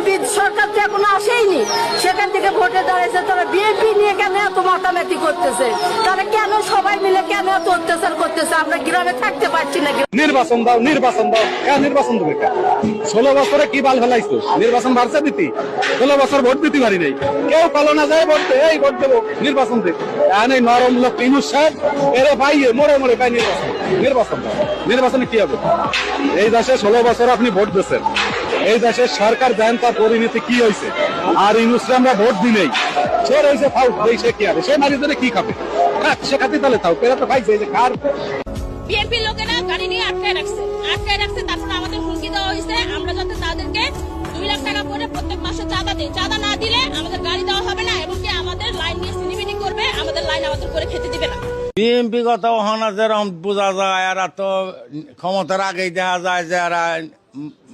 BNP সরকার তো এখনো আসেইনি, সেখান থেকে ভোটে দাঁড়িয়েছে। তারা বিএনপি নিয়ে কেন এত মাতামাতি করতেছে? তারা কেন সবাই মিলে কেন এত অত্যাচার করতেছে? আমরা গ্রামে থাকতে পারছি না। নির্বাচন দাও, নির্বাচন দাও, নির্বাচন দেবে। 16 বছরে কি বাল ফেলাইছো? নির্বাচন ভারসা দিতি, 16 বছর ভোট দিতে পারি নাই। কেউ পালো না যায় ভোট দে, এই ভোট দেবো, নির্বাচন দে। এই নরম লোক ইনুস সাহেব এরে পাইয়ে মোড়ে মোড়ে পাই নির্বাচন, নির্বাচন দাও। নির্বাচনে কি হবে? এই দেশে 16 বছর আপনি ভোট দিচ্ছেন, এই দেশের সরকার দেন তার পরিণতি কি হয়েছে? আর ইনুসরে আমরা ভোট দিই নেই, সে রয়েছে ফাউ, সে কি হবে? সে মারি ধরে কি খাবে? সে খাতে তাহলে তাও পেরা তো খাইছে, যে কার বিএনপির লোকেরা গাড়ি নিয়ে আটকায় রাখছে। তারপরে আমাদের হুমকি দেওয়া হয়েছে আমরা যাতে তাদেরকে 2 লাখ টাকা করে প্রত্যেক মাসে চাঁদা দিই। চাঁদা না দিলে আমাদের গাড়ি দেওয়া হবে না, এবং কি আমাদের লাইন নিয়ে সিনিমিনি করবে, আমাদের লাইন আমাদের করে খেতে দিবে না। বিএনপি কথা ওখানে যেরকম বোঝা যায়, এরা তো ক্ষমতার আগেই দেখা যায় যে এরা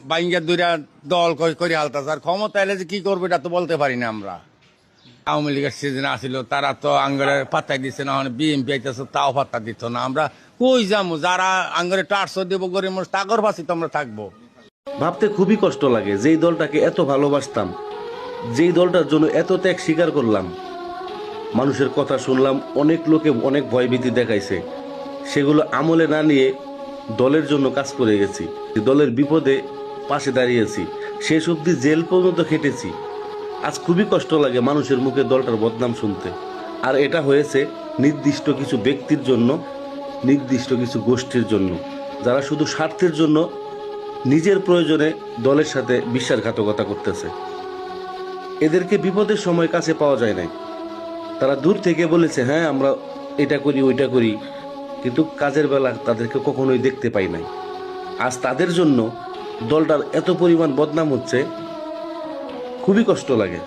বাইঙ্গের দুইটা দল করে হালতাছে। আর ক্ষমতা এলে যে কি করবে এটা তো বলতে পারি না আমরা। আওয়ামী লীগের সিজন আসিল, তারা তো আঙ্গরে পাত্তাই দিচ্ছে না, বিএনপি আইতেছে তাও পাত্তা দিত না। আমরা কই যাবো? যারা আঙ্গরে টার্সো দেবো গরিব মানুষ তাগর পাশে তো আমরা থাকবো। ভাবতে খুবই কষ্ট লাগে, যেই দলটাকে এত ভালোবাসতাম, যেই দলটার জন্য এত ত্যাগ স্বীকার করলাম, মানুষের কথা শুনলাম, অনেক লোকে অনেক ভয়ভীতি দেখাইছে, সেগুলো আমলে না নিয়ে দলের জন্য কাজ করে গেছি, দলের বিপদে পাশে দাঁড়িয়েছি, শেষ অবধি জেল পর্যন্ত খেটেছি। আজ খুবই কষ্ট লাগে মানুষের মুখে দলটার বদনাম শুনতে। আর এটা হয়েছে নির্দিষ্ট কিছু ব্যক্তির জন্য, নির্দিষ্ট কিছু গোষ্ঠীর জন্য, যারা শুধু স্বার্থের জন্য নিজের প্রয়োজনে দলের সাথে বিশ্বাসঘাতকতা করতেছে। এদেরকে বিপদের সময় কাছে পাওয়া যায় নাই। তারা দূর থেকে বলেছে হ্যাঁ আমরা এটা করি ওইটা করি, কিন্তু কাজের বেলা তাদেরকে কখনোই দেখতে পাই নাই। আজ তাদের জন্য দলটার এত পরিমাণ বদনাম হচ্ছে, খুবই কষ্ট লাগে।